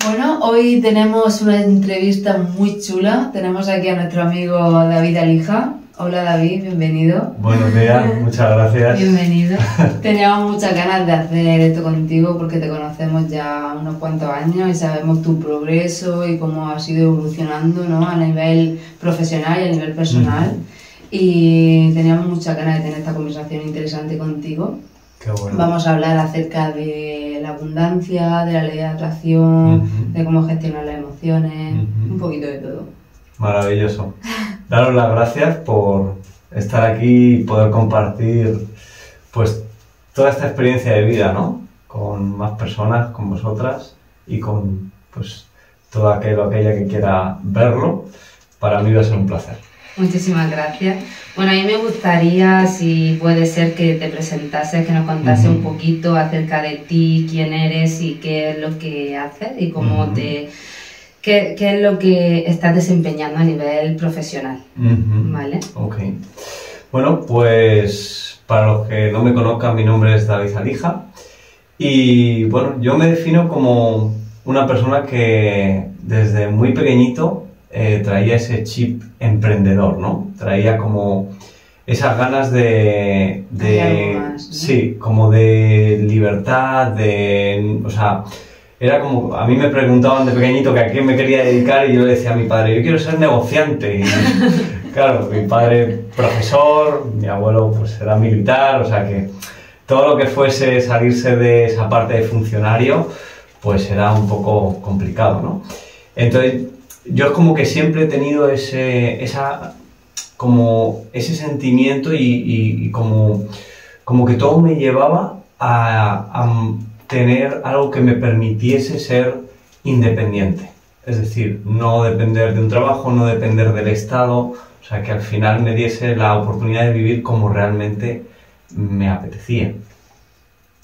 Bueno, hoy tenemos una entrevista muy chula. Tenemos aquí a nuestro amigo David Alija. Hola David, bienvenido. Buenos días, muchas gracias. Bienvenido. Teníamos muchas ganas de hacer esto contigo porque te conocemos ya unos cuantos años y sabemos tu progreso y cómo has ido evolucionando, ¿no? A nivel profesional y a nivel personal. Y teníamos muchas ganas de tener esta conversación interesante contigo. Qué bueno. Vamos a hablar acerca de la abundancia, de la ley de atracción, de cómo gestionar las emociones, un poquito de todo. Maravilloso. Daros las gracias por estar aquí y poder compartir pues toda esta experiencia de vida, ¿no? Con más personas, con vosotras y con pues todo aquello, aquella que quiera verlo. Para mí va a ser un placer. Muchísimas gracias. Bueno, a mí me gustaría, si puede ser, que te presentases, que nos contases un poquito acerca de ti, quién eres y qué es lo que haces y cómo qué es lo que estás desempeñando a nivel profesional, ¿vale? Ok. Bueno, pues para los que no me conozcan, mi nombre es David Alija y bueno, yo me defino como una persona que desde muy pequeñito traía ese chip emprendedor, ¿no? Traía como esas ganas de más, ¿no? Sí, como de libertad, o sea, era como, a mí me preguntaban de pequeñito que a qué me quería dedicar y yo le decía a mi padre, yo quiero ser negociante. Y, claro, mi padre profesor, mi abuelo pues era militar, o sea que todo lo que fuese salirse de esa parte de funcionario, pues era un poco complicado, ¿no? Entonces, yo es como que siempre he tenido ese sentimiento y como que todo me llevaba a tener algo que me permitiese ser independiente. Es decir, no depender de un trabajo, no depender del Estado, o sea, que al final me diese la oportunidad de vivir como realmente me apetecía.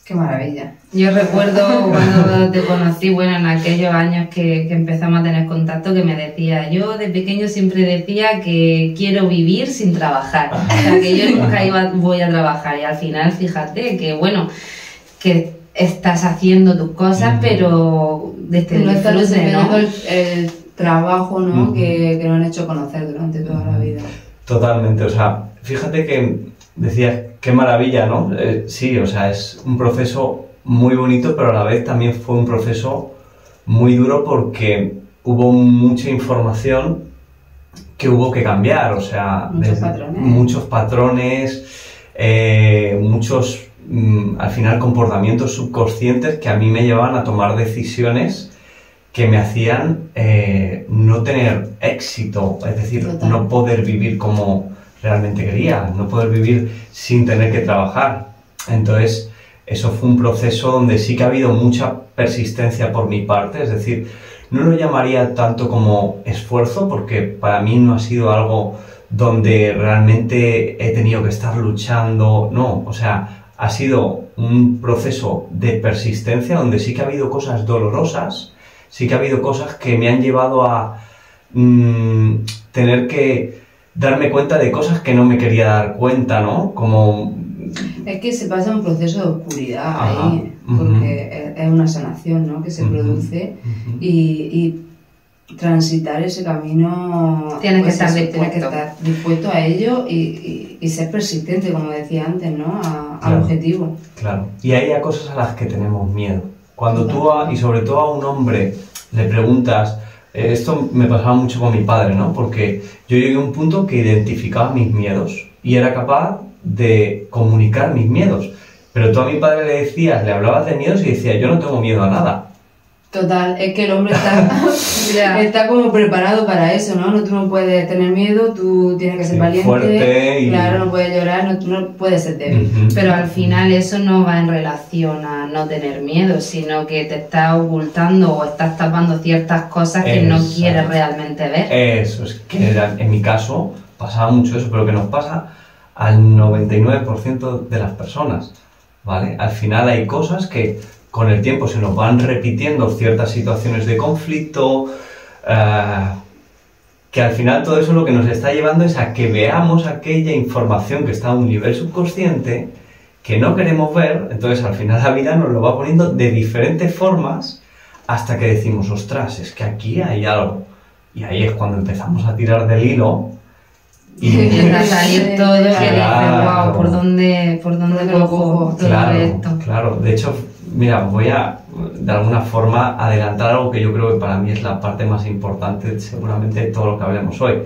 ¡Qué maravilla! Yo recuerdo cuando te conocí, bueno, en aquellos años que empezamos a tener contacto, que me decía, yo de pequeño siempre decía que quiero vivir sin trabajar, o sea, que yo nunca voy a trabajar y al final, fíjate, que bueno, que estás haciendo tus cosas, pero desde el disfrute, ¿no? El trabajo, ¿no? Que nos han hecho conocer durante toda la vida. Totalmente, o sea, fíjate que decías, qué maravilla, ¿no? Sí, o sea, es un proceso muy bonito, pero a la vez también fue un proceso muy duro porque hubo mucha información que hubo que cambiar, o sea, muchos patrones, muchos, al final, comportamientos subconscientes que a mí me llevaban a tomar decisiones que me hacían no tener éxito, es decir, no poder vivir como realmente quería, no poder vivir sin tener que trabajar. Entonces, eso fue un proceso donde sí que ha habido mucha persistencia por mi parte, es decir, no lo llamaría tanto como esfuerzo, porque para mí no ha sido algo donde realmente he tenido que estar luchando, no, o sea, ha sido un proceso de persistencia donde sí que ha habido cosas dolorosas, sí que ha habido cosas que me han llevado a tener que darme cuenta de cosas que no me quería dar cuenta, ¿no? Como... Es que se pasa un proceso de oscuridad ahí, porque es una sanación, ¿no? Que se produce y transitar ese camino... Tienes que estar dispuesto a ello y ser persistente, como decía antes, ¿no? Al objetivo. Claro, y hay cosas a las que tenemos miedo. Cuando tú, y sobre todo a un hombre, le preguntas... Esto me pasaba mucho con mi padre, ¿no? Porque yo llegué a un punto que identificaba mis miedos y era capaz de comunicar mis miedos. Pero tú a mi padre le decías, le hablabas de miedos y decía, yo no tengo miedo a nada. Total, es que el hombre está como preparado para eso, ¿no? Tú no puedes tener miedo, tú tienes que ser valiente, fuerte claro, no puedes llorar, no puedes ser débil. Pero al final eso no va en relación a no tener miedo, sino que te estás ocultando o estás tapando ciertas cosas que no quieres realmente ver. Eso, es que en mi caso pasaba mucho eso, pero que nos pasa al 99% de las personas, ¿vale? Al final hay cosas que con el tiempo se nos van repitiendo ciertas situaciones de conflicto, que al final todo eso lo que nos está llevando es a que veamos aquella información que está a un nivel subconsciente que no queremos ver. Entonces al final la vida nos lo va poniendo de diferentes formas hasta que decimos, ostras, es que aquí hay algo. Y ahí es cuando empezamos a tirar del hilo y empieza a salir todo que dices, claro, wow, ¿por dónde cojo todo claro, esto? claro. De hecho, mira, voy a de alguna forma adelantar algo que yo creo que para mí es la parte más importante seguramente de todo lo que hablemos hoy.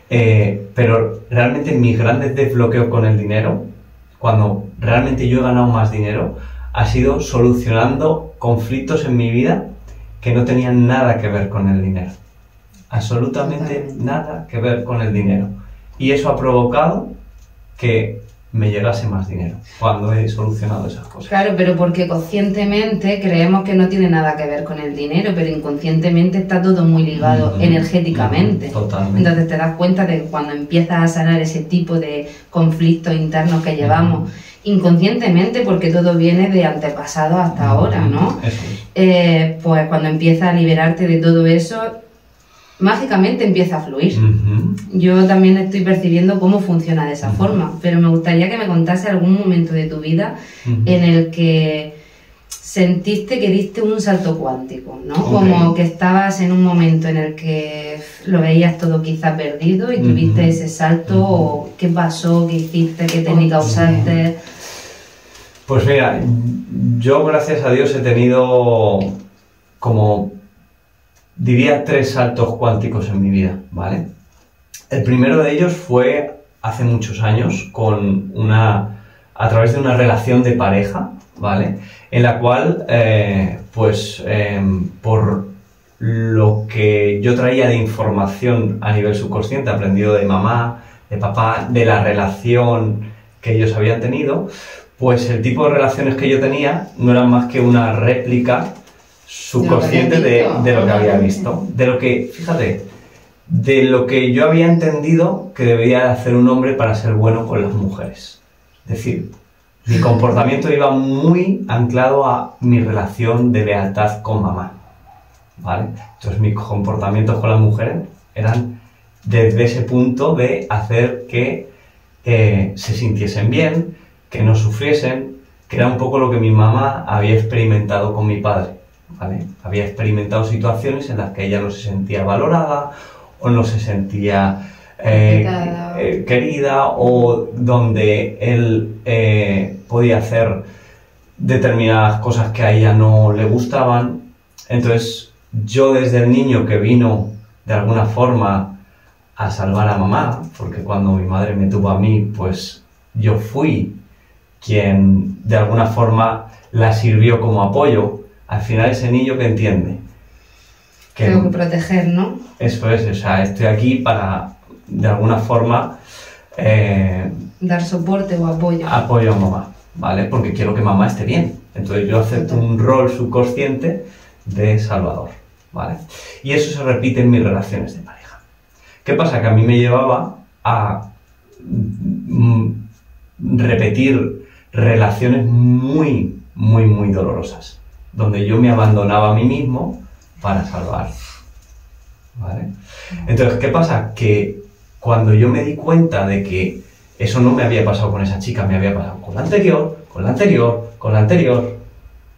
Pero realmente mis grandes desbloqueos con el dinero, cuando realmente yo he ganado más dinero, ha sido solucionando conflictos en mi vida que no tenían nada que ver con el dinero. Absolutamente nada que ver con el dinero. Y eso ha provocado que me llegase más dinero cuando he solucionado esas cosas. Claro, pero porque conscientemente creemos que no tiene nada que ver con el dinero, pero inconscientemente está todo muy ligado energéticamente. Totalmente. Entonces te das cuenta de que cuando empiezas a sanar ese tipo de conflictos internos que llevamos inconscientemente, porque todo viene de antepasados hasta ahora, ¿no? Eso es. Pues cuando empiezas a liberarte de todo eso, mágicamente empieza a fluir. Yo también estoy percibiendo cómo funciona de esa forma, pero me gustaría que me contase algún momento de tu vida en el que sentiste que diste un salto cuántico, ¿no? Como que estabas en un momento en el que lo veías todo quizá perdido y tuviste ese salto, o qué pasó, qué hiciste, qué técnica usaste. Pues mira, yo gracias a Dios he tenido como, diría, 3 saltos cuánticos en mi vida, ¿vale? El primero de ellos fue hace muchos años a través de una relación de pareja, ¿vale? En la cual, por lo que yo traía de información a nivel subconsciente, aprendido de mamá, de papá, de la relación que ellos habían tenido, pues el tipo de relaciones que yo tenía no eran más que una réplica subconsciente de lo que había visto, de lo que, fíjate, de lo que yo había entendido que debía de hacer un hombre para ser bueno con las mujeres. Es decir, mi comportamiento iba muy anclado a mi relación de lealtad con mamá, ¿vale? Entonces mis comportamientos con las mujeres eran desde ese punto de hacer que se sintiesen bien, que no sufriesen, que era un poco lo que mi mamá había experimentado con mi padre, ¿vale? Había experimentado situaciones en las que ella no se sentía valorada o no se sentía querida, o donde él podía hacer determinadas cosas que a ella no le gustaban. Entonces yo, desde el niño que vino de alguna forma a salvar a mamá, porque cuando mi madre me tuvo a mí, pues yo fui quien de alguna forma la sirvió como apoyo, al final ese niño que entiende que tengo que proteger, ¿no? Eso es, o sea, estoy aquí para de alguna forma dar soporte o apoyo. Apoyo a mamá, ¿vale? Porque quiero que mamá esté bien. Entonces yo acepto un rol subconsciente de salvador, ¿vale? Y eso se repite en mis relaciones de pareja. ¿Qué pasa? Que a mí me llevaba a repetir relaciones muy, muy, muy dolorosas, donde yo me abandonaba a mí mismo para salvar, ¿vale? Entonces, ¿qué pasa? Que cuando yo me di cuenta de que eso no me había pasado con esa chica, me había pasado con la anterior, con la anterior, con la anterior,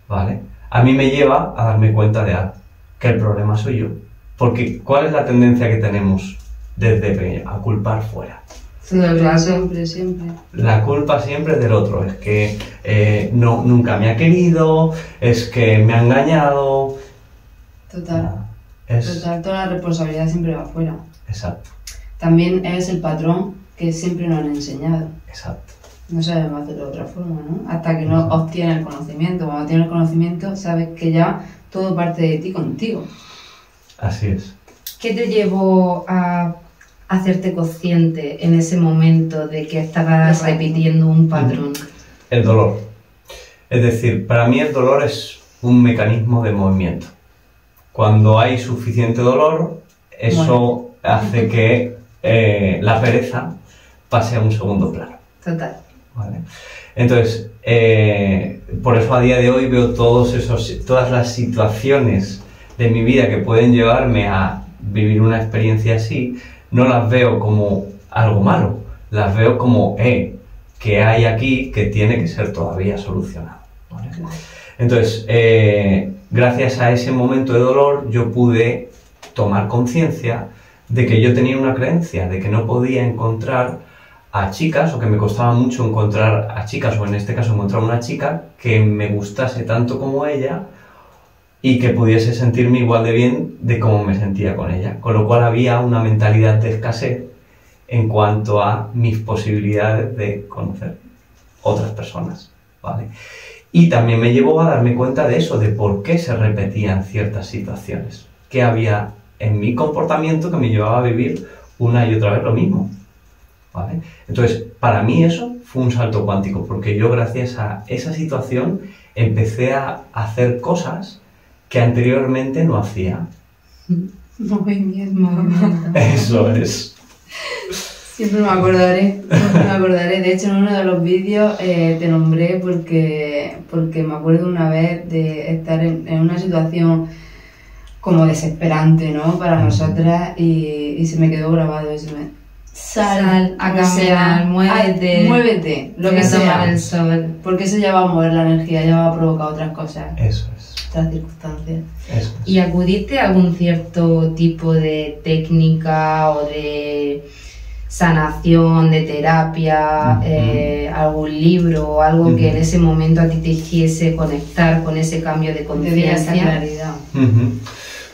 ¿vale? A mí me lleva a darme cuenta de algo, que el problema soy yo. Porque ¿cuál es la tendencia que tenemos desde pequeño? A culpar fuera. Siempre. La culpa siempre es del otro. Es que nunca me ha querido, es que me ha engañado. Total, toda la responsabilidad siempre va afuera. Exacto. También es el patrón que siempre nos han enseñado. Exacto. No sabemos hacerlo de otra forma, ¿no? Hasta que no obtienes el conocimiento. Cuando tienes el conocimiento, sabes que ya todo parte de ti contigo. Así es. ¿Qué te llevó a hacerte consciente en ese momento de que estabas repitiendo un patrón? El dolor. Es decir, para mí el dolor es un mecanismo de movimiento. Cuando hay suficiente dolor, eso hace que la pereza pase a un segundo plano. Total. ¿Vale? Entonces, por eso a día de hoy veo todas las situaciones de mi vida que pueden llevarme a vivir una experiencia así, no las veo como algo malo, las veo como, que hay aquí que tiene que ser todavía solucionado. ¿vale? Entonces, gracias a ese momento de dolor, yo pude tomar conciencia de que yo tenía una creencia, de que no podía encontrar a chicas, o que me costaba mucho encontrar a chicas, o en este caso encontrar una chica que me gustase tanto como ella y que pudiese sentirme igual de bien de cómo me sentía con ella. Con lo cual había una mentalidad de escasez en cuanto a mis posibilidades de conocer otras personas, ¿vale? Y también me llevó a darme cuenta de eso, de por qué se repetían ciertas situaciones, qué había en mi comportamiento que me llevaba a vivir una y otra vez lo mismo, ¿vale? Entonces, para mí eso fue un salto cuántico, porque yo gracias a esa situación empecé a hacer cosas que anteriormente no hacía. Movimiento. Eso es. Siempre me acordaré. De hecho, en uno de los vídeos te nombré porque me acuerdo una vez de estar en una situación como desesperante, ¿no? Para nosotras y se me quedó grabado eso. Sal a caminar, muévete, lo que sea. El sol. Porque eso ya va a mover la energía, ya va a provocar otras cosas, Eso es. otras circunstancias. Eso es. ¿Y acudiste a algún cierto tipo de técnica o de sanación, de terapia, algún libro o algo que en ese momento a ti te hiciese conectar con ese cambio de Te diera esa conciencia? claridad.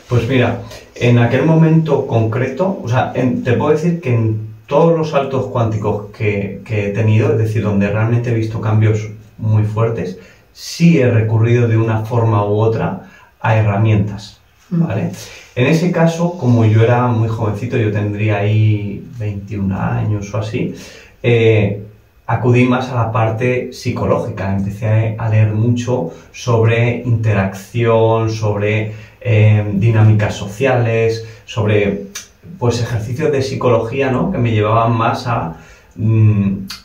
Pues mira, en aquel momento concreto, o sea, te puedo decir que en todos los saltos cuánticos que he tenido, es decir, donde realmente he visto cambios muy fuertes, sí he recurrido de una forma u otra a herramientas, ¿vale? En ese caso, como yo era muy jovencito, yo tendría ahí 21 años o así, acudí más a la parte psicológica. Empecé a leer mucho sobre interacción, sobre dinámicas sociales, sobre pues ejercicios de psicología, ¿no? Que me llevaban más a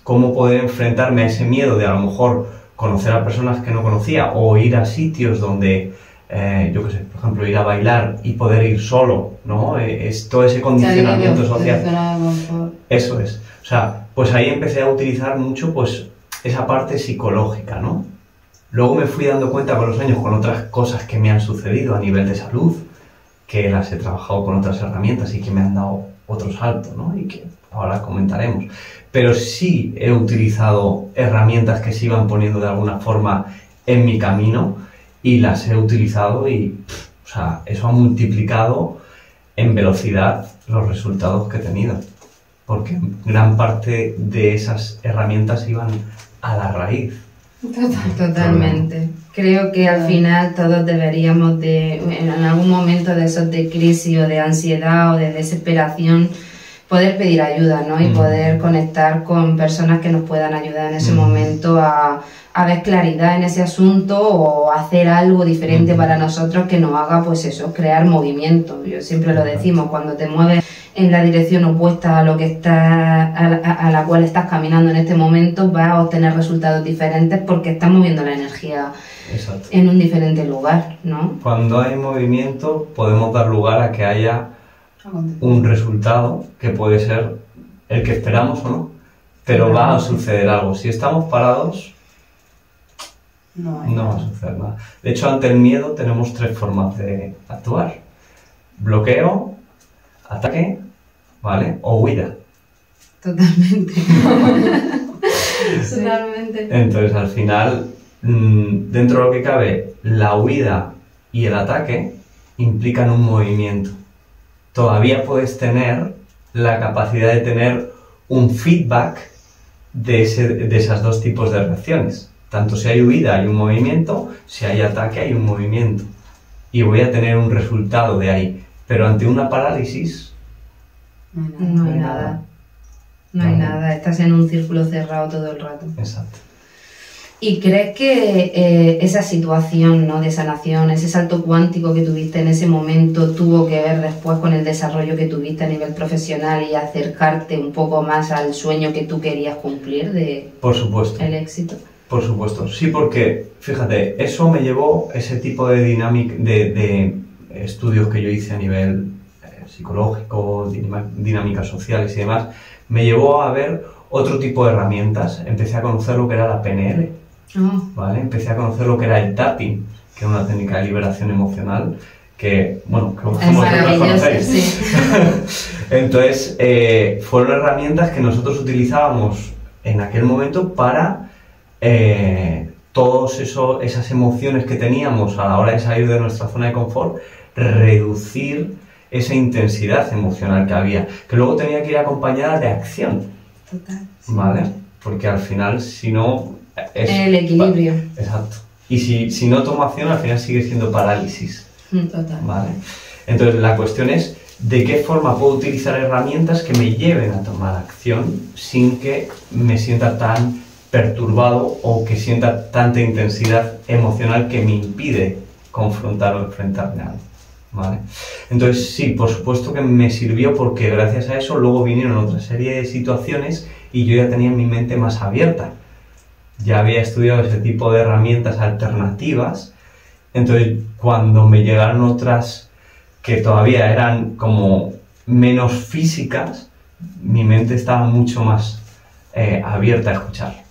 cómo poder enfrentarme a ese miedo de a lo mejor conocer a personas que no conocía o ir a sitios donde yo qué sé, por ejemplo, ir a bailar y poder ir solo, ¿no? Es todo ese condicionamiento social. Eso es. O sea, pues ahí empecé a utilizar mucho pues esa parte psicológica, ¿no? Luego me fui dando cuenta con los años con otras cosas que me han sucedido a nivel de salud, que las he trabajado con otras herramientas y que me han dado otro salto, ¿no? Y que ahora comentaremos. Pero sí he utilizado herramientas que se iban poniendo de alguna forma en mi camino y las he utilizado y, o sea, eso ha multiplicado en velocidad los resultados que he tenido. Porque gran parte de esas herramientas iban a la raíz. Totalmente. Creo que al final todos deberíamos de, en algún momento de esos de crisis o de ansiedad o de desesperación, poder pedir ayuda, ¿no? Y poder conectar con personas que nos puedan ayudar en ese momento a ver claridad en ese asunto o hacer algo diferente para nosotros que nos haga, pues eso, crear movimiento. Yo siempre lo decimos, cuando te mueves en la dirección opuesta a lo que está, a la cual estás caminando en este momento, vas a obtener resultados diferentes porque estás moviendo la energía. Exacto. En un diferente lugar, ¿no? Cuando hay movimiento podemos dar lugar a que haya un resultado que puede ser el que esperamos o no, pero va a suceder algo. Si estamos parados, no va a suceder nada. De hecho, ante el miedo tenemos tres formas de actuar: bloqueo, ataque, ¿vale? O huida. Totalmente. Sí. Totalmente. Entonces, al final, dentro de lo que cabe, la huida y el ataque implican un movimiento. Todavía puedes tener la capacidad de tener un feedback de esas dos tipos de reacciones. Tanto si hay huida hay un movimiento, si hay ataque hay un movimiento. Y voy a tener un resultado de ahí. Pero ante una parálisis no hay nada. No hay nada, estás en un círculo cerrado todo el rato. Exacto. ¿Y crees que esa situación, ¿no?, de sanación, ese salto cuántico que tuviste en ese momento tuvo que ver después con el desarrollo que tuviste a nivel profesional y acercarte un poco más al sueño que tú querías cumplir de Por supuesto. el éxito? Por supuesto. Sí, porque, fíjate, eso me llevó, ese tipo de de estudios que yo hice a nivel psicológico, dinámicas sociales y demás, me llevó a ver otro tipo de herramientas. Empecé a conocer lo que era la PNL, ¿vale? Empecé a conocer lo que era el tapping, que es una técnica de liberación emocional que, bueno, que vosotros conocéis. Sí. Entonces, fueron herramientas que nosotros utilizábamos en aquel momento para todas esas emociones que teníamos a la hora de salir de nuestra zona de confort, reducir esa intensidad emocional que había, que luego tenía que ir acompañada de acción. Total. ¿Vale? Porque al final, si no... es el equilibrio. Exacto. Y si no tomo acción, al final sigue siendo parálisis. Total. ¿Vale? Entonces, la cuestión es de qué forma puedo utilizar herramientas que me lleven a tomar acción sin que me sienta tan perturbado o que sienta tanta intensidad emocional que me impide confrontar o enfrentarme a algo. ¿Vale? Entonces, sí, por supuesto que me sirvió porque gracias a eso luego vinieron otra serie de situaciones y yo ya tenía mi mente más abierta. Ya había estudiado ese tipo de herramientas alternativas, entonces cuando me llegaron otras que todavía eran como menos físicas, mi mente estaba mucho más abierta a escuchar.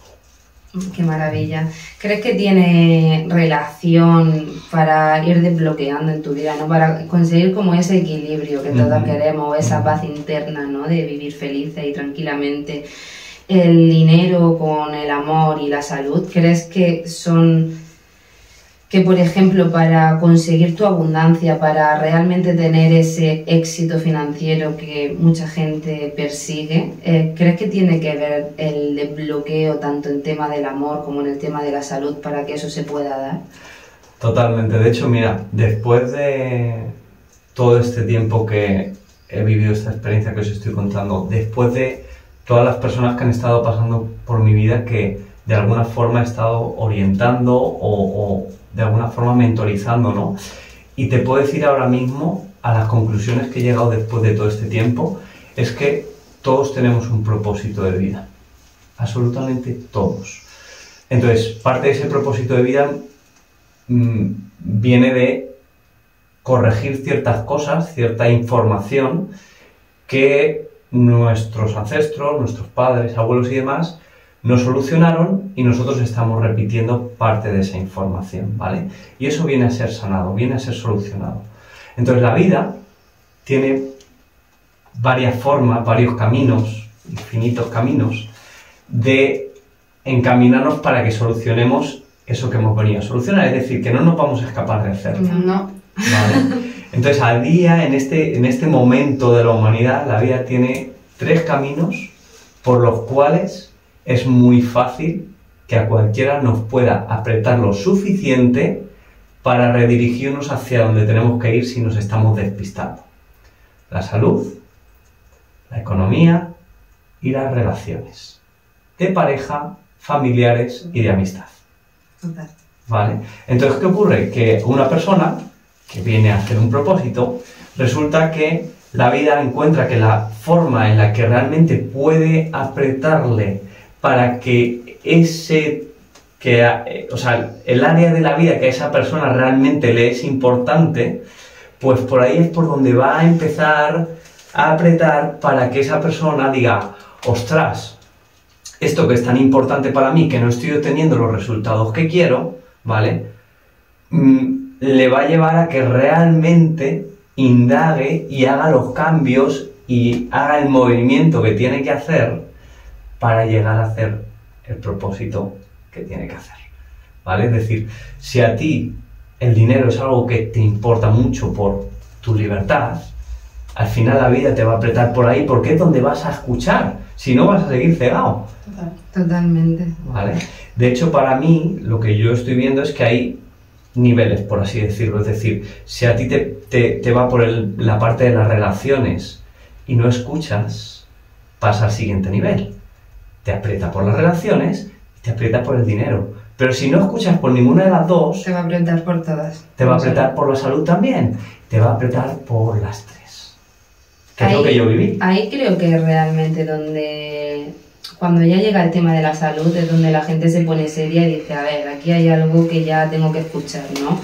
Qué maravilla. ¿Crees que tiene relación para ir desbloqueando en tu vida, ¿no? Para conseguir como ese equilibrio que todos queremos, esa paz interna, ¿no? De vivir felices y tranquilamente. El dinero con el amor y la salud, ¿crees que por ejemplo, para conseguir tu abundancia, para realmente tener ese éxito financiero que mucha gente persigue, ¿crees que tiene que ver el desbloqueo tanto en tema del amor como en el tema de la salud para que eso se pueda dar? Totalmente. De hecho, mira, después de todo este tiempo que he vivido esta experiencia que os estoy contando, después de todas las personas que han estado pasando por mi vida que de alguna forma he estado orientando o de alguna forma mentorizando, ¿no? Y te puedo decir ahora mismo, a las conclusiones que he llegado después de todo este tiempo, es que todos tenemos un propósito de vida. Absolutamente todos. Entonces, parte de ese propósito de vida viene de corregir ciertas cosas, cierta información que nuestros ancestros, nuestros padres, abuelos y demás nos solucionaron y nosotros estamos repitiendo parte de esa información, ¿vale? Y eso viene a ser sanado, viene a ser solucionado. Entonces la vida tiene varias formas, varios caminos, infinitos caminos, de encaminarnos para que solucionemos eso que hemos venido a solucionar. Es decir, que no nos vamos a escapar de hacerlo. No. ¿Vale? Entonces al día, en este momento de la humanidad, la vida tiene 3 caminos por los cuales es muy fácil que a cualquiera nos pueda apretar lo suficiente para redirigirnos hacia donde tenemos que ir si nos estamos despistando. La salud, la economía y las relaciones de pareja, familiares y de amistad. ¿Vale? Entonces, ¿qué ocurre? Que una persona que viene a hacer un propósito, resulta que la vida encuentra que la forma en la que realmente puede apretarle para que el área de la vida que a esa persona realmente le es importante, pues por ahí es por donde va a empezar a apretar para que esa persona diga, ostras, esto que es tan importante para mí, que no estoy obteniendo los resultados que quiero, ¿vale? Le va a llevar a que realmente indague y haga los cambios y haga el movimiento que tiene que hacer para llegar a hacer el propósito que tiene que hacer, ¿vale? Es decir, si a ti el dinero es algo que te importa mucho por tu libertad, al final la vida te va a apretar por ahí porque es donde vas a escuchar, si no vas a seguir cegado. Totalmente. ¿Vale? De hecho, para mí, lo que yo estoy viendo es que hay niveles, por así decirlo. Es decir, si a ti te va por la parte de las relaciones y no escuchas, pasa al siguiente nivel. Te aprieta por las relaciones y te aprieta por el dinero. Pero si no escuchas por ninguna de las dos, te va a apretar por todas. Te va a apretar por la salud también. Te va a apretar por las 3. Que es lo que yo viví. Ahí creo que realmente donde cuando ya llega el tema de la salud es donde la gente se pone seria y dice, a ver, aquí hay algo que ya tengo que escuchar, ¿no?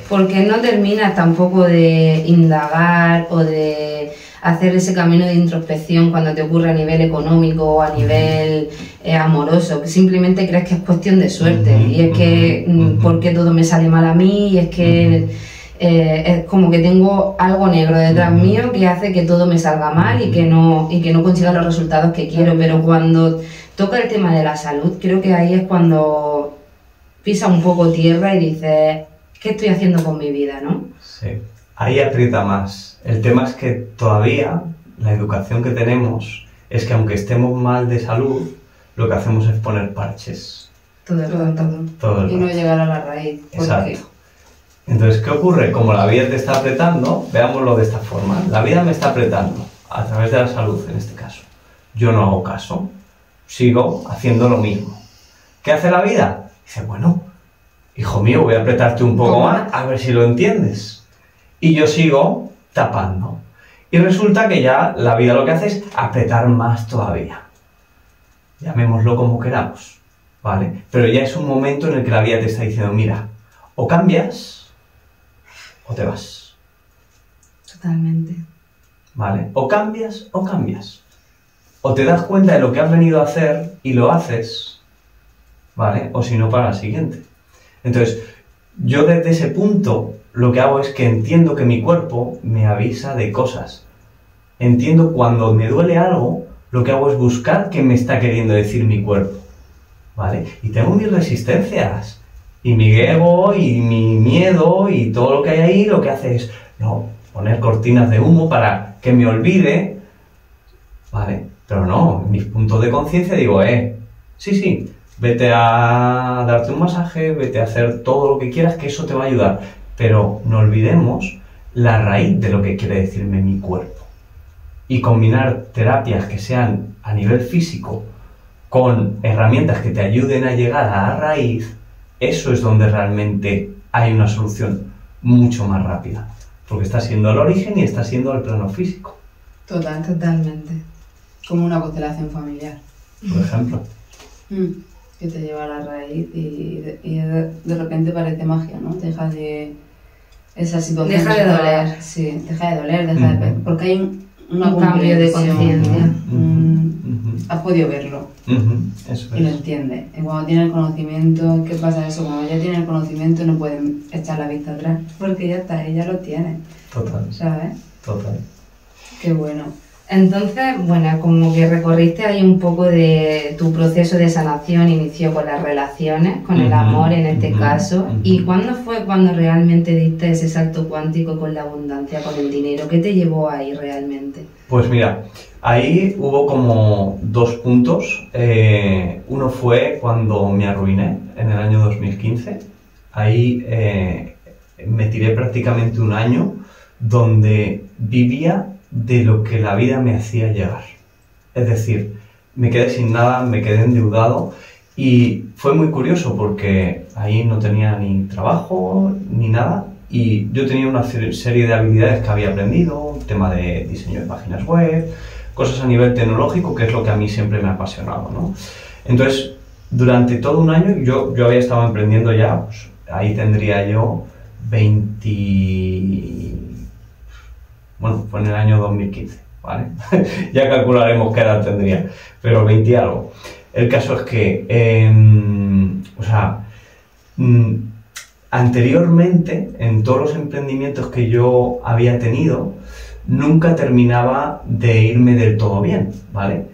Porque no terminas tampoco de indagar o de hacer ese camino de introspección cuando te ocurre a nivel económico o a nivel amoroso, que simplemente crees que es cuestión de suerte y es que ¿por qué todo me sale mal a mí? Y es que es como que tengo algo negro detrás mío que hace que todo me salga mal y que no consiga los resultados que quiero, pero cuando toca el tema de la salud, creo que ahí es cuando pisa un poco tierra y dices, ¿qué estoy haciendo con mi vida, no? Sí, ahí aprieta más. El tema es que todavía la educación que tenemos es que aunque estemos mal de salud, lo que hacemos es poner parches. Todo el rato. Todo el Y no rato. llegar a la raíz. Exacto. Entonces, ¿qué ocurre? Como la vida te está apretando, veámoslo de esta forma. La vida me está apretando, a través de la salud en este caso. Yo no hago caso, sigo haciendo lo mismo. ¿Qué hace la vida? Dice, bueno, hijo mío, voy a apretarte un poco más, a ver si lo entiendes. Y yo sigo tapando. Y resulta que ya la vida lo que hace es apretar más todavía. Llamémoslo como queramos, ¿vale? Pero ya es un momento en el que la vida te está diciendo, mira, o cambias o te vas, Totalmente. ¿vale? O cambias o cambias. O te das cuenta de lo que has venido a hacer y lo haces, ¿vale? O si no, para la siguiente. Entonces, yo desde ese punto lo que hago es que entiendo que mi cuerpo me avisa de cosas. Entiendo cuando me duele algo, lo que hago es buscar qué me está queriendo decir mi cuerpo, ¿vale? Y tengo mis resistencias, y mi ego, y mi miedo, y todo lo que hay ahí, lo que hace es, no, poner cortinas de humo para que me olvide, ¿vale? Pero no, en mis puntos de conciencia digo, sí, vete a darte un masaje, vete a hacer todo lo que quieras, que eso te va a ayudar. Pero no olvidemos la raíz de lo que quiere decirme mi cuerpo. Y combinar terapias que sean a nivel físico con herramientas que te ayuden a llegar a la raíz, eso es donde realmente hay una solución mucho más rápida. Porque está siendo el origen y está siendo el plano físico. Totalmente. Como una constelación familiar. Por ejemplo. Que te lleva a la raíz y de repente parece magia, ¿no? Deja de... Esa situación... Deja de doler. Sí, deja de doler, deja de... Porque hay un cambio de conciencia. Has podido verlo. Eso Y lo es. entiendes. Y cuando tienes el conocimiento, ¿qué pasa eso? Cuando ya tienes el conocimiento no puedes echar la vista atrás. Porque ya está, ya lo tienes. Total, ¿Sabes? total. Qué bueno. Entonces, bueno, como que recorriste ahí un poco de tu proceso de sanación, inició con las relaciones, con el amor en este caso. ¿Y cuándo fue cuando realmente diste ese salto cuántico con la abundancia, con el dinero? ¿Qué te llevó ahí realmente? Pues mira, ahí hubo como dos puntos. Uno fue cuando me arruiné en el año 2015. Ahí me tiré prácticamente un año donde vivía de lo que la vida me hacía llegar. Es decir, me quedé sin nada, me quedé endeudado y fue muy curioso porque ahí no tenía ni trabajo ni nada y yo tenía una serie de habilidades que había aprendido, tema de diseño de páginas web, cosas a nivel tecnológico, que es lo que a mí siempre me ha apasionado, ¿no? Entonces, durante todo un año yo había estado emprendiendo ya, pues, ahí tendría yo 20... Bueno, fue en el año 2015, ¿vale? Ya calcularemos qué edad tendría, pero 20 y algo. El caso es que, anteriormente, en todos los emprendimientos que yo había tenido, nunca terminaba de irme del todo bien, ¿vale?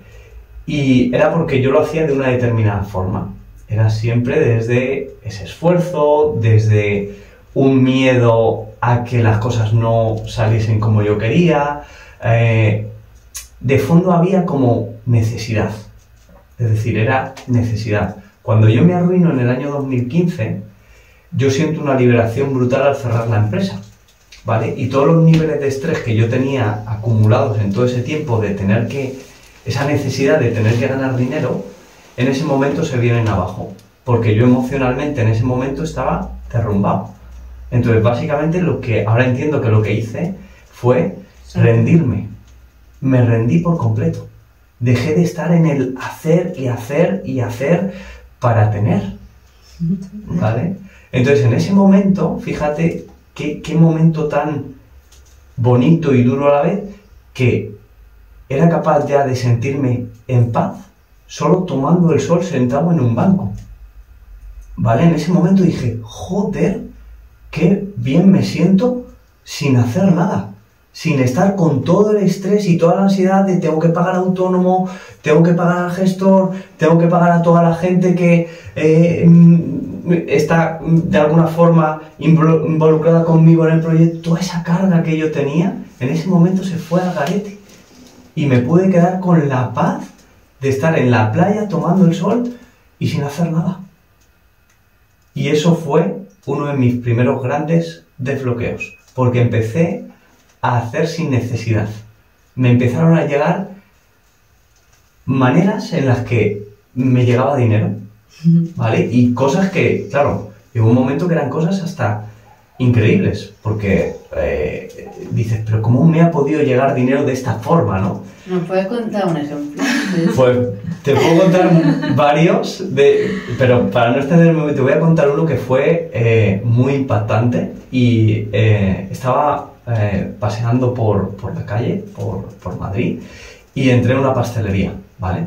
Y era porque yo lo hacía de una determinada forma. Era siempre desde ese esfuerzo, desde un miedo a que las cosas no saliesen como yo quería. De fondo había como necesidad. Es decir, era necesidad. Cuando yo me arruino en el año 2015, yo siento una liberación brutal al cerrar la empresa, ¿vale? Y todos los niveles de estrés que yo tenía acumulados en todo ese tiempo de tener que... esa necesidad de tener que ganar dinero, en ese momento se vienen abajo. Porque yo emocionalmente en ese momento estaba derrumbado. Entonces, básicamente, ahora entiendo que lo que hice fue rendirme. Me rendí por completo. Dejé de estar en el hacer y hacer y hacer para tener, ¿vale? Entonces, en ese momento, fíjate qué momento tan bonito y duro a la vez, que era capaz ya de sentirme en paz solo tomando el sol sentado en un banco, ¿vale? En ese momento dije, joder, qué bien me siento sin hacer nada, sin estar con todo el estrés y toda la ansiedad de tengo que pagar al autónomo, tengo que pagar al gestor, tengo que pagar a toda la gente que está de alguna forma involucrada conmigo en el proyecto. Toda esa carga que yo tenía en ese momento se fue al garete y me pude quedar con la paz de estar en la playa tomando el sol y sin hacer nada. Y eso fue uno de mis primeros grandes desbloqueos, porque empecé a hacer sin necesidad. Me empezaron a llegar maneras en las que me llegaba dinero, ¿vale? Y cosas que, claro, llegó un momento que eran cosas hasta increíbles, porque dices, pero ¿cómo me ha podido llegar dinero de esta forma, no? ¿Nos puedes contar un ejemplo? Pues te puedo contar varios, pero para no extenderme te voy a contar uno que fue muy impactante. Y estaba paseando por la calle, por Madrid, y entré en una pastelería, ¿vale?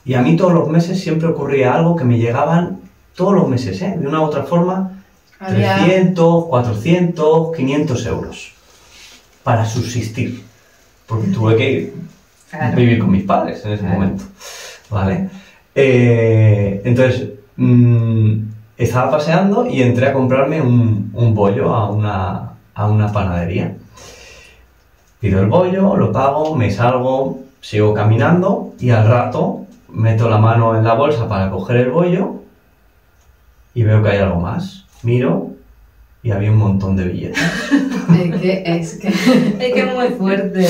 Y a mí todos los meses siempre ocurría algo que me llegaban todos los meses, de una u otra forma, 300, 400, 500 euros para subsistir, porque tuve que vivir con mis padres en ese momento, ¿vale? Entonces, estaba paseando y entré a comprarme un bollo a una panadería. Pido el bollo, lo pago, me salgo, sigo caminando y al rato meto la mano en la bolsa para coger el bollo y veo que hay algo más. Miro y había un montón de billetes. Es que Es muy fuerte.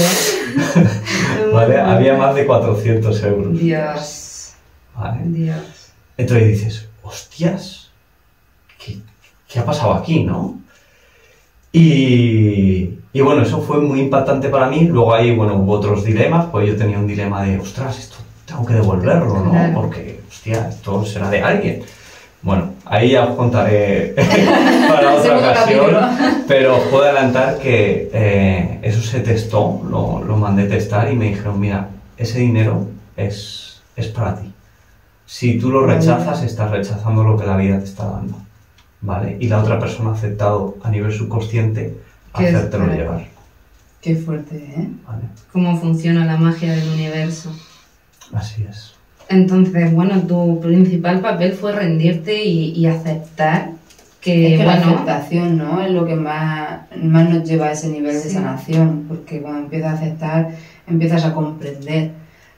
¿Vale? Había más de 400 euros. Dios. ¿Vale? Dios. Entonces dices, hostias, ¿qué ha pasado aquí, no? Y bueno, eso fue muy impactante para mí. Luego ahí, bueno, hubo otros dilemas. Pues yo tenía un dilema de, ostras, esto tengo que devolverlo, ¿no? Claro. Porque, hostia, esto será de alguien. Bueno, ahí ya os contaré para otra ocasión, pero os puedo adelantar que eso se testó, lo mandé testar y me dijeron, mira, ese dinero es para ti. Si tú lo rechazas, estás rechazando lo que la vida te está dando, ¿vale? Y la otra persona ha aceptado a nivel subconsciente hacértelo llevar. Qué fuerte, ¿eh? ¿Vale? Cómo funciona la magia del universo. Así es. Entonces, bueno, tu principal papel fue rendirte y aceptar que, Es que bueno, la aceptación, ¿no? Es lo que más nos lleva a ese nivel de sanación, porque cuando empiezas a aceptar, empiezas a comprender,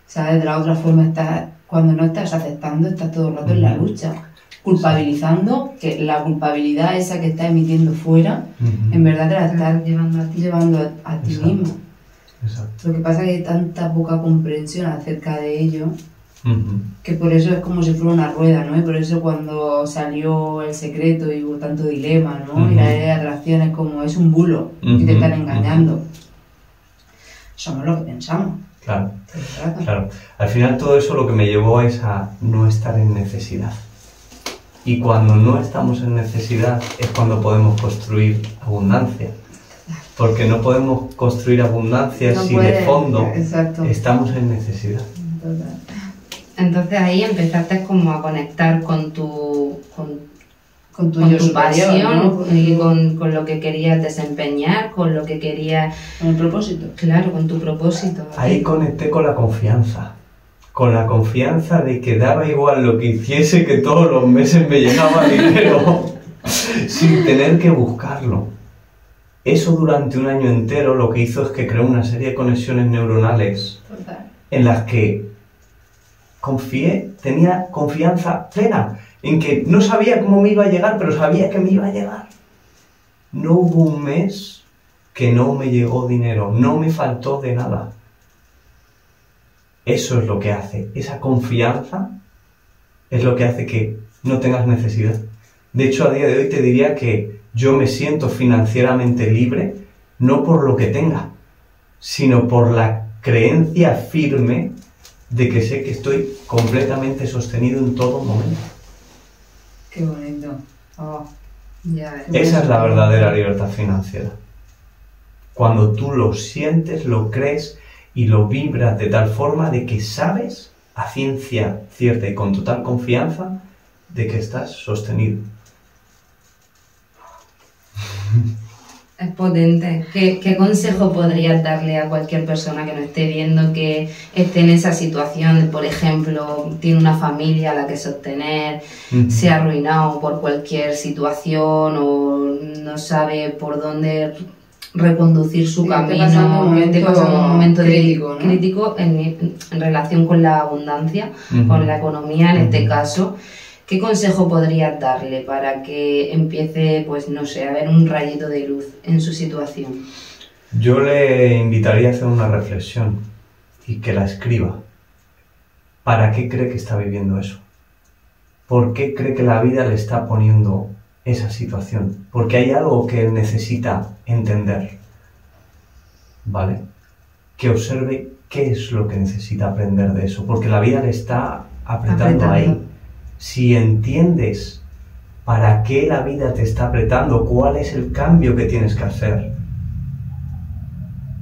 ¿sabes? De la otra forma, cuando no estás aceptando, estás todo el rato en la lucha, culpabilizando, que la culpabilidad esa que estás emitiendo fuera, en verdad te la estás llevando a ti Exacto. mismo. Exacto. Lo que pasa es que hay tanta poca comprensión acerca de ello, que por eso es como si fuera una rueda, ¿no? Y por eso cuando salió El Secreto y hubo tanto dilema, ¿no? Y la ley de atracción es como, es un bulo, que te están engañando. Somos lo que pensamos. Claro, todo el rato. claro. Al final todo eso lo que me llevó es a no estar en necesidad. Y cuando no estamos en necesidad es cuando podemos construir abundancia. Porque no podemos construir abundancia No si puedes, de fondo exacto. estamos en necesidad. Total. entonces ahí empezaste como a conectar con tu Con tu con yo tu superior, pasión ¿no? y con lo que querías desempeñar, con lo que querías, Con el propósito. claro, con tu propósito. Ahí conecté con la confianza de que daba igual lo que hiciese, que todos los meses me llegaba dinero sin tener que buscarlo. Eso durante un año entero lo que hizo es que creó una serie de conexiones neuronales Total. en las que tenía confianza plena, en que no sabía cómo me iba a llegar, pero sabía que me iba a llegar. No hubo un mes que no me llegó dinero, no me faltó de nada. Eso es lo que hace, esa confianza es lo que hace que no tengas necesidad. De hecho, a día de hoy te diría que yo me siento financieramente libre, no por lo que tenga, sino por la creencia firme de que sé que estoy completamente sostenido en todo momento. Qué bonito. Oh, ya ves. Esa es la verdadera libertad financiera. Cuando tú lo sientes, lo crees y lo vibras de tal forma de que sabes a ciencia cierta y con total confianza de que estás sostenido. Es potente. ¿Qué consejo podrías darle a cualquier persona que nos esté viendo, que esté en esa situación? Por ejemplo, tiene una familia a la que sostener, se ha arruinado por cualquier situación o no sabe por dónde reconducir su camino, esté pasando un momento crítico, ¿no? crítico en relación con la abundancia, con la economía en este caso. ¿Qué consejo podrías darle para que empiece, pues no sé, a ver un rayito de luz en su situación? Yo le invitaría a hacer una reflexión y que la escriba. ¿Para qué cree que está viviendo eso? ¿Por qué cree que la vida le está poniendo esa situación? Porque hay algo que él necesita entender. ¿Vale? Que observe qué es lo que necesita aprender de eso. Porque la vida le está apretando ahí. Si entiendes para qué la vida te está apretando, cuál es el cambio que tienes que hacer,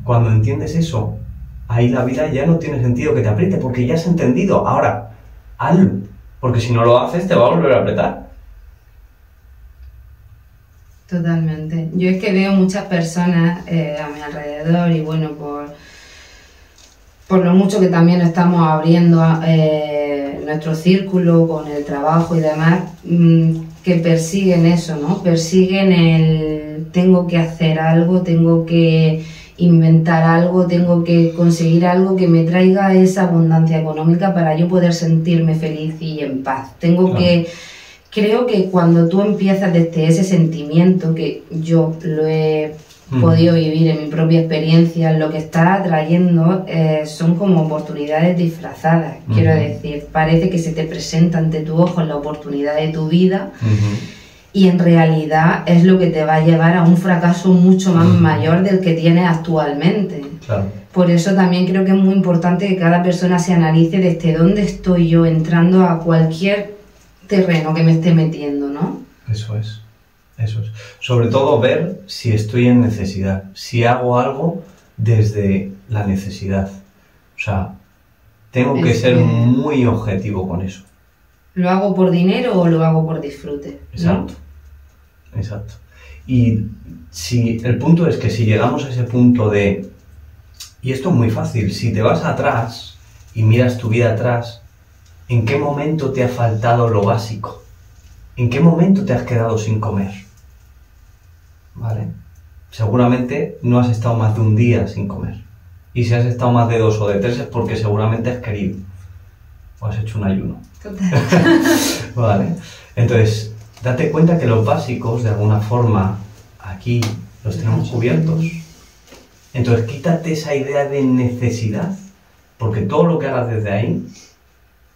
cuando entiendes eso, ahí la vida ya no tiene sentido que te apriete, porque ya has entendido. Ahora, hazlo, porque si no lo haces te va a volver a apretar. Totalmente. Yo es que veo muchas personas a mi alrededor y bueno, por lo mucho que también estamos abriendo nuestro círculo con el trabajo y demás, que persiguen eso, ¿no? Persiguen el tengo que hacer algo, tengo que inventar algo, tengo que conseguir algo que me traiga esa abundancia económica para yo poder sentirme feliz y en paz. Creo que cuando tú empiezas desde ese sentimiento, que yo lo he podido vivir en mi propia experiencia, lo que está atrayendo son como oportunidades disfrazadas. Quiero decir, parece que se te presenta ante tu ojo la oportunidad de tu vida y en realidad es lo que te va a llevar a un fracaso mucho más mayor del que tienes actualmente. Claro. Por eso también creo que es muy importante que cada persona se analice desde dónde estoy yo entrando a cualquier terreno que me esté metiendo, ¿no? Eso es. Sobre todo ver si estoy en necesidad, si hago algo desde la necesidad. O sea, tengo que ser muy objetivo con eso. ¿Lo hago por dinero o lo hago por disfrute? Exacto, ¿no? Exacto. Y si el punto es que si llegamos a ese punto de... Y esto es muy fácil, si te vas atrás y miras tu vida atrás, ¿en qué momento te ha faltado lo básico? ¿En qué momento te has quedado sin comer? ¿Vale? Seguramente no has estado más de un día sin comer. Y si has estado más de 2 o de 3 es porque seguramente has querido. O has hecho un ayuno. Total. Vale. Entonces, date cuenta que los básicos, de alguna forma, aquí los tenemos cubiertos. Entonces, quítate esa idea de necesidad, porque todo lo que hagas desde ahí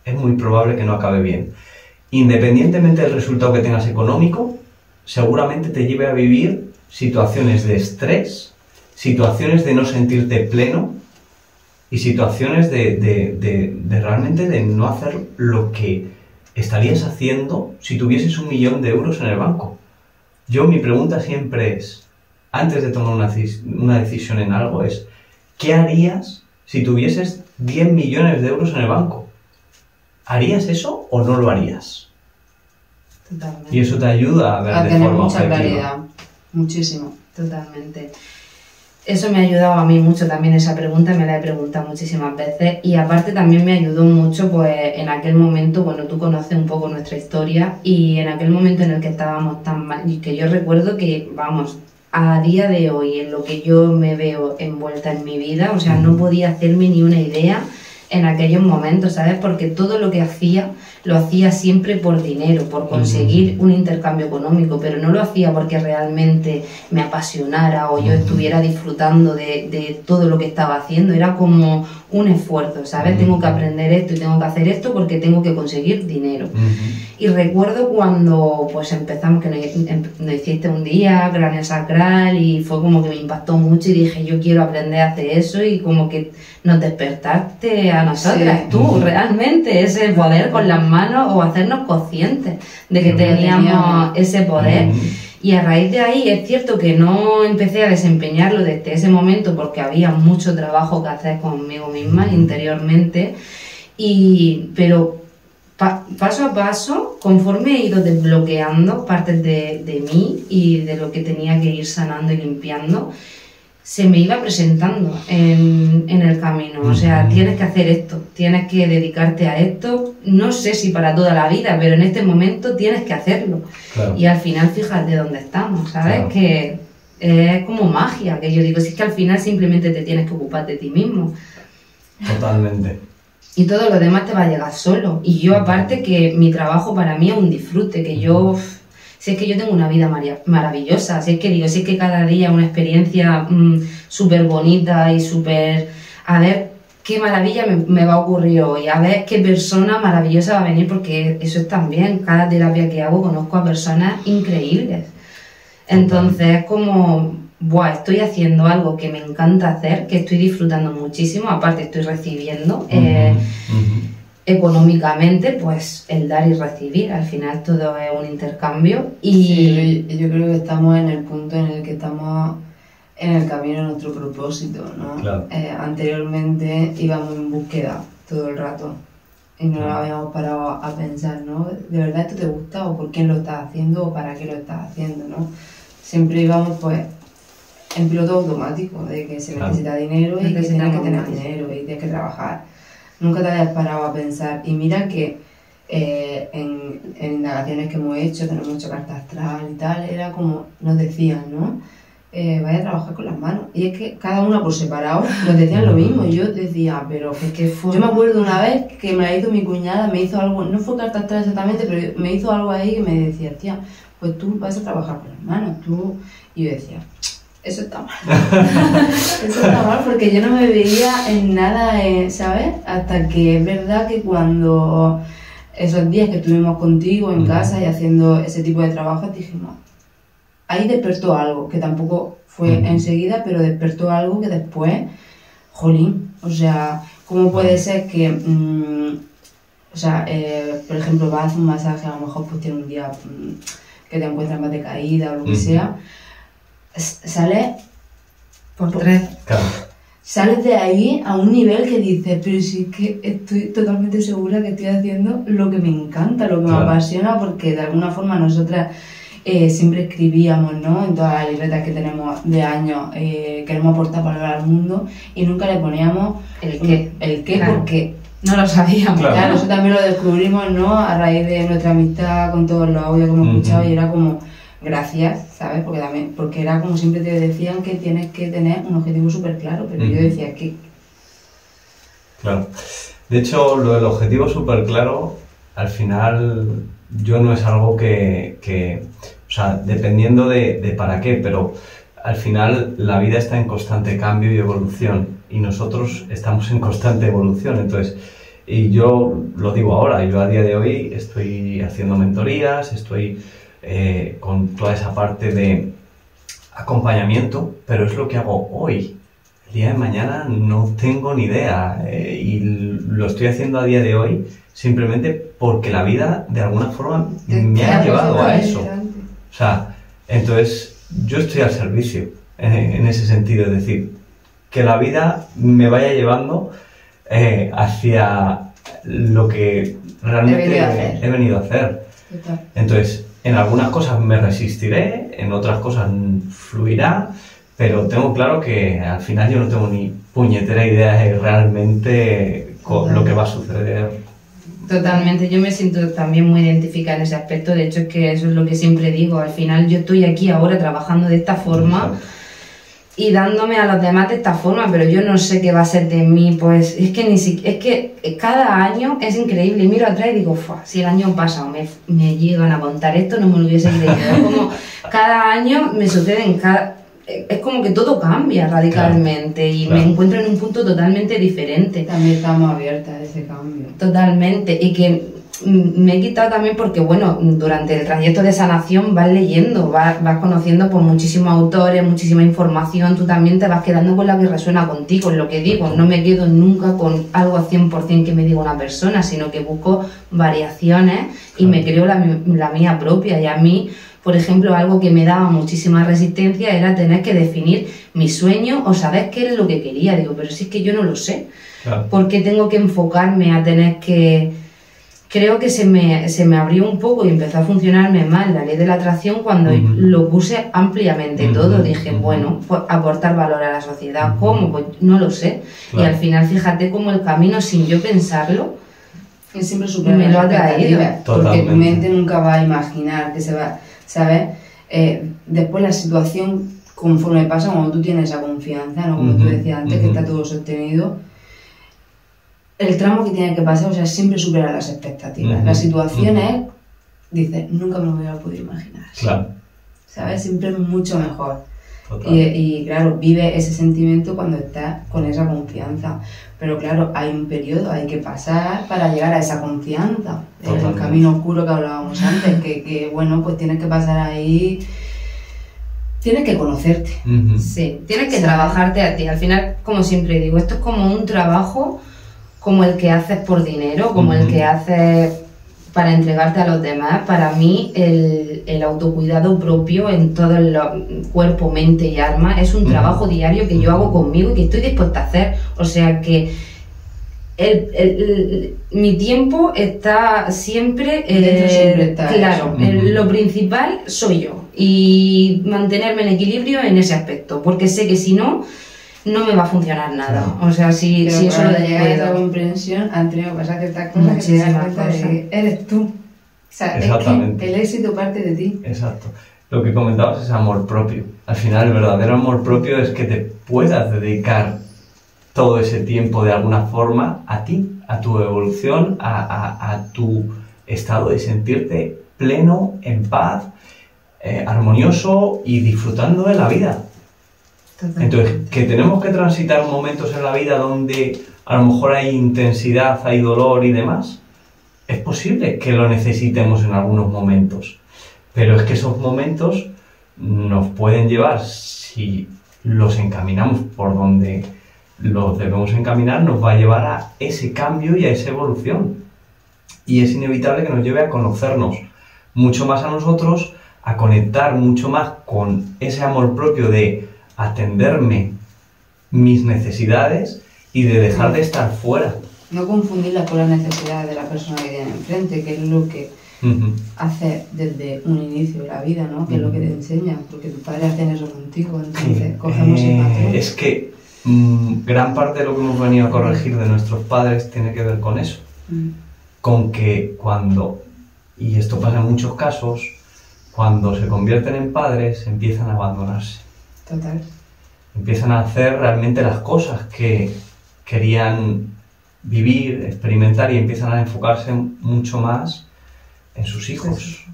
es muy probable que no acabe bien. Independientemente del resultado que tengas económico, seguramente te lleve a vivir situaciones de estrés, situaciones de no sentirte pleno y situaciones de realmente de no hacer lo que estarías haciendo si tuvieses 1 millón de euros en el banco. Mi pregunta siempre es, antes de tomar una decisión en algo, es ¿qué harías si tuvieses 10 millones de euros en el banco? ¿Harías eso o no lo harías? Totalmente. Y eso te ayuda a ver de tener forma mucha objetiva. claridad, muchísimo. Totalmente. Eso me ha ayudado a mí mucho también, esa pregunta me la he preguntado muchísimas veces y aparte también me ayudó mucho pues en aquel momento, bueno, tú conoces un poco nuestra historia y en aquel momento en el que estábamos tan mal, y que yo recuerdo que, vamos, a día de hoy en lo que yo me veo envuelta en mi vida, o sea, no podía hacerme ni una idea en aquellos momentos, ¿sabes? Porque todo lo que hacía, lo hacía siempre por dinero, por conseguir un intercambio económico, pero no lo hacía porque realmente me apasionara o yo estuviera disfrutando de todo lo que estaba haciendo, era como un esfuerzo, ¿sabes? Tengo que aprender esto y tengo que hacer esto porque tengo que conseguir dinero. Y recuerdo cuando pues empezamos, que nos hiciste un día, cráneo sacral, y fue como que me impactó mucho y dije, yo quiero aprender a hacer eso, y como que nos despertaste a nosotras, Sí. tú, realmente, ese poder con las manos o hacernos conscientes de que teníamos ese poder. Y a raíz de ahí es cierto que no empecé a desempeñarlo desde ese momento porque había mucho trabajo que hacer conmigo misma interiormente, pero paso a paso, conforme he ido desbloqueando partes de mí y de lo que tenía que ir sanando y limpiando, se me iba presentando en el camino. O sea, tienes que hacer esto, tienes que dedicarte a esto, no sé si para toda la vida, pero en este momento tienes que hacerlo. Claro. Y al final fíjate dónde estamos, ¿sabes? Claro. Que es como magia, que yo digo, si es que al final simplemente te tienes que ocupar de ti mismo. Totalmente. Y todo lo demás te va a llegar solo. Y yo aparte que mi trabajo para mí es un disfrute, que yo... Si es que yo tengo una vida maravillosa, si es que digo, si es que cada día una experiencia súper bonita y súper... A ver qué maravilla me va a ocurrir hoy, a ver qué persona maravillosa va a venir, porque eso es también, cada terapia que hago conozco a personas increíbles. Entonces es como, buah, estoy haciendo algo que me encanta hacer, que estoy disfrutando muchísimo, aparte estoy recibiendo... Económicamente, pues el dar y recibir, al final todo es un intercambio y Sí, yo creo que estamos en el punto en el que estamos en el camino de nuestro propósito, ¿no? Claro. Anteriormente íbamos en búsqueda todo el rato y no lo habíamos parado a pensar, ¿no? ¿De verdad esto te gusta o por quién lo estás haciendo o para qué lo estás haciendo, ¿no? Siempre íbamos pues en piloto automático de que se necesita dinero y que tienes que tener dinero y tienes que trabajar. Nunca te hayas parado a pensar. Y mira que en indagaciones que hemos hecho, tenemos mucha carta astral y tal, era como nos decían, ¿no? Vaya a trabajar con las manos. Y es que cada una por separado nos decían lo mismo. Y yo decía, pero es que yo me acuerdo una vez que me la hizo mi cuñada, me hizo algo, no fue carta astral exactamente, pero me hizo algo ahí que me decía, tía, pues tú vas a trabajar con las manos, tú. Y yo decía, eso está mal. Eso está mal porque yo no me veía en nada, ¿sabes? Hasta que es verdad que cuando esos días que estuvimos contigo en casa y haciendo ese tipo de trabajos, dijimos, ahí despertó algo, que tampoco fue enseguida, pero despertó algo que después, jolín, o sea, ¿cómo puede ser que, por ejemplo, vas a hacer un masaje, a lo mejor pues tiene un día que te encuentras más decaída o lo que sea, sales por tres. Claro. Sales de ahí a un nivel que dices, pero sí que estoy totalmente segura que estoy haciendo lo que me encanta, lo que me apasiona, porque de alguna forma nosotras siempre escribíamos, ¿no? En todas las libretas que tenemos de años, queremos aportar valor al mundo y nunca le poníamos el qué, claro. Porque no lo sabíamos. Claro, eso también lo descubrimos, ¿no? A raíz de nuestra amistad con todos los audios que hemos escuchado y era como... Gracias, ¿sabes? Porque era como siempre te decían que tienes que tener un objetivo súper claro, pero yo decía que... Claro. De hecho, lo del objetivo súper claro, al final, yo no es algo que o sea, dependiendo de para qué, pero al final la vida está en constante cambio y evolución, y nosotros estamos en constante evolución, entonces... Y yo lo digo ahora, yo a día de hoy estoy haciendo mentorías, estoy... con toda esa parte de acompañamiento, pero es lo que hago hoy. El día de mañana no tengo ni idea y lo estoy haciendo a día de hoy simplemente porque la vida de alguna forma me ha llevado a eso. O sea, entonces yo estoy al servicio en ese sentido, es decir, que la vida me vaya llevando hacia lo que realmente he venido a hacer. Entonces, en algunas cosas me resistiré, en otras cosas fluirá, pero tengo claro que al final yo no tengo ni puñetera idea de realmente lo que va a suceder. Totalmente, yo me siento también muy identificada en ese aspecto, de hecho es que eso es lo que siempre digo, al final yo estoy aquí ahora trabajando de esta forma y dándome a los demás de esta forma, pero yo no sé qué va a ser de mí, pues es que cada año es increíble, y miro atrás y digo, si el año pasado me llegan a contar esto no me lo hubiese creído, es como cada año me sucede es como que todo cambia radicalmente y me encuentro en un punto totalmente diferente. También estamos abiertas a ese cambio. Totalmente, y que me he quitado también porque, bueno, durante el trayecto de sanación vas leyendo, vas conociendo pues muchísimos autores, muchísima información, tú también te vas quedando con la que resuena contigo, en lo que digo, no me quedo nunca con algo 100% que me diga una persona, sino que busco variaciones y me creo la mía propia. Y a mí, por ejemplo, algo que me daba muchísima resistencia era tener que definir mi sueño o saber qué es lo que quería. Digo, pero si es que yo no lo sé, claro. ¿Por qué tengo que enfocarme a tener que...? Creo que se me abrió un poco y empezó a funcionarme mal la ley de la atracción cuando lo puse ampliamente todo. Dije, bueno, pues aportar valor a la sociedad, ¿cómo? Pues no lo sé. Claro. Y al final, fíjate cómo el camino, sin yo pensarlo, es siempre superar me lo ha traído. Porque tu mente nunca va a imaginar que se va, ¿sabes? Después la situación, conforme pasa, cuando tú tienes esa confianza, ¿no? Como tú decías antes, que está todo sostenido, el tramo que tiene que pasar, o sea, siempre superar las expectativas. La situación es, dices, nunca me lo voy a poder imaginar. Claro. ¿Sabes? Siempre es mucho mejor. Total. Y claro, vive ese sentimiento cuando estás con esa confianza. Pero claro, hay un periodo, hay que pasar para llegar a esa confianza. El camino oscuro que hablábamos antes, que bueno, pues tienes que pasar ahí. Tienes que conocerte. Sí, tienes que trabajarte a ti. Al final, como siempre digo, esto es como un trabajo como el que haces por dinero, como el que haces para entregarte a los demás. Para mí el autocuidado propio en todo el cuerpo, mente y alma es un trabajo diario que yo hago conmigo y que estoy dispuesta a hacer. O sea que mi tiempo está siempre, claro, lo principal soy yo y mantenerme en equilibrio en ese aspecto, porque sé que si no me va a funcionar nada. O sea, si eso lo llegar a esa comprensión, han tenido que pasar ciertas cosas que te das cuenta de que eres tú. O sea, es que el éxito parte de ti. Exacto. Lo que comentabas es amor propio. Al final, el verdadero amor propio es que te puedas dedicar todo ese tiempo de alguna forma a ti, a tu evolución, a tu estado de sentirte pleno, en paz, armonioso y disfrutando de la vida. Entonces, que tenemos que transitar momentos en la vida donde a lo mejor hay intensidad, hay dolor y demás, es posible que lo necesitemos en algunos momentos, pero es que esos momentos nos pueden llevar, si los encaminamos por donde los debemos encaminar, nos va a llevar a ese cambio y a esa evolución, y es inevitable que nos lleve a conocernos mucho más a nosotros, a conectar mucho más con ese amor propio de atenderme mis necesidades y de dejar de estar fuera. No confundirlas con las necesidades de la persona que tiene enfrente, que es lo que hace desde un inicio de la vida, ¿no? Que es lo que te enseñan, porque tus padres hacen eso contigo, entonces cogemos el patrón. Es que gran parte de lo que hemos venido a corregir de nuestros padres tiene que ver con eso, con que cuando, y esto pasa en muchos casos, cuando se convierten en padres empiezan a abandonarse. Total. Empiezan a hacer realmente las cosas que querían vivir, experimentar, y empiezan a enfocarse mucho más en sus hijos.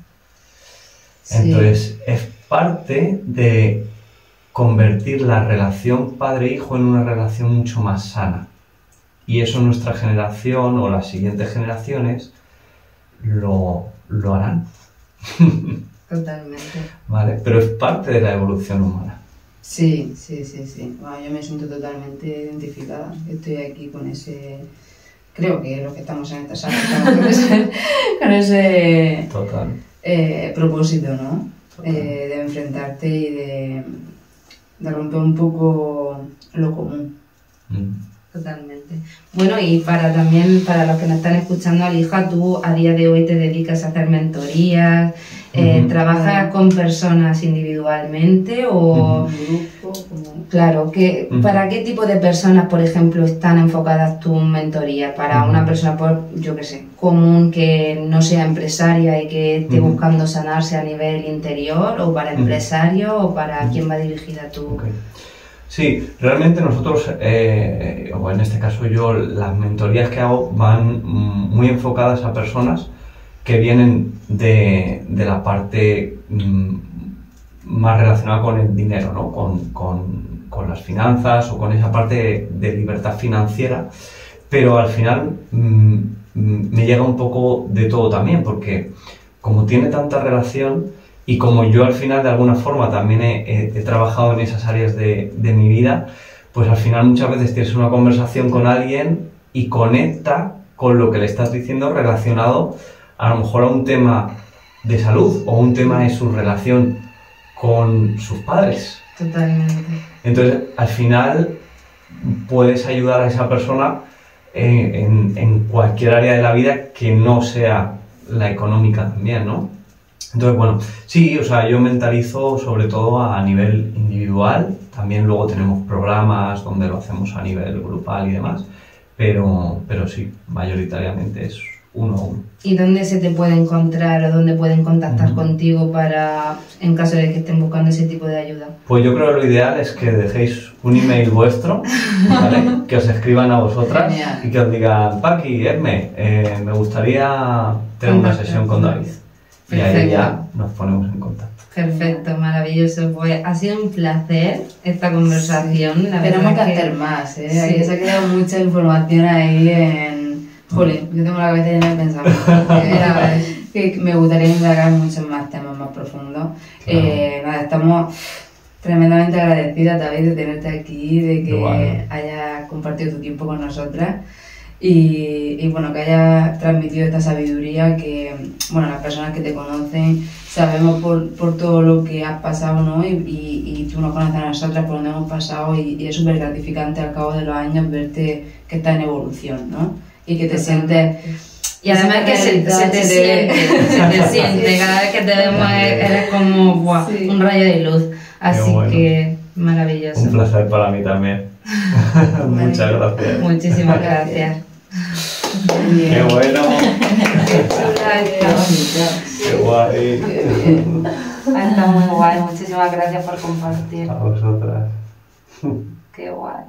Sí. Entonces, es parte de convertir la relación padre-hijo en una relación mucho más sana. Y eso nuestra generación o las siguientes generaciones lo harán. Totalmente. ¿Vale? Pero es parte de la evolución humana. Sí. Bueno, yo me siento totalmente identificada. Estoy aquí con ese... Creo que los que estamos en esta sala estamos con ese Total. Propósito, ¿no? De enfrentarte y de romper un poco lo común. Totalmente. Bueno, y para los que nos están escuchando, Alija, tú a día de hoy te dedicas a hacer mentorías, ¿trabajas con personas individualmente o...? Grupo, Claro, ¿para qué tipo de personas, por ejemplo, están enfocadas tus mentorías? ¿Para una persona, yo qué sé, común, que no sea empresaria y que esté buscando sanarse a nivel interior, o para empresarios, o para quién va dirigida tu...? Okay. Sí, realmente nosotros, o en este caso yo, las mentorías que hago van muy enfocadas a personas que vienen de la parte más relacionada con el dinero, ¿no? Con las finanzas o con esa parte de libertad financiera, pero al final me llega un poco de todo también, porque como tiene tanta relación y como yo al final de alguna forma también he trabajado en esas áreas de mi vida, pues al final muchas veces tienes una conversación con alguien y conecta con lo que le estás diciendo relacionado a lo mejor a un tema de salud o un tema de su relación con sus padres. Totalmente. Entonces, al final puedes ayudar a esa persona en cualquier área de la vida que no sea la económica también, ¿no? Entonces, bueno, sí, o sea, yo mentalizo sobre todo a nivel individual, también luego tenemos programas donde lo hacemos a nivel grupal y demás, pero sí, mayoritariamente es uno a uno. ¿Y dónde se te puede encontrar o dónde pueden contactar contigo para, en caso de que estén buscando ese tipo de ayuda? Pues yo creo que lo ideal es que dejéis un email vuestro, ¿vale? Que os escriban a vosotras. Genial. Y que os digan, Paqui, Esme, me gustaría tener una sesión con David. Y ahí Perfecto. ya nos ponemos en contacto. Perfecto, maravilloso. Pues ha sido un placer esta conversación. La Tenemos que verdad hacer más, ¿eh? Sí. Aquí se ha quedado mucha información ahí en... Jolín, yo tengo la cabeza llena de pensamientos. Que me gustaría indagar muchos más temas más profundos. Claro. Nada, estamos tremendamente agradecidas, David, de tenerte aquí, de que Igual. hayas compartido tu tiempo con nosotras y bueno, que hayas transmitido esta sabiduría que, bueno, las personas que te conocen sabemos por todo lo que has pasado, ¿no? Y tú nos conoces a nosotras por donde hemos pasado y es súper gratificante al cabo de los años verte que estás en evolución, ¿no? Y que te sientes... Y además que se te siente, cada vez que te vemos eres como ¡buah! Sí. Un rayo de luz. Así bueno. que maravilloso. Un placer para mí también. Muchas gracias. Muchísimas gracias. Qué bueno. Qué bonito. Qué guay. Está muy guay. Muchísimas gracias por compartir. A vosotras. Qué guay.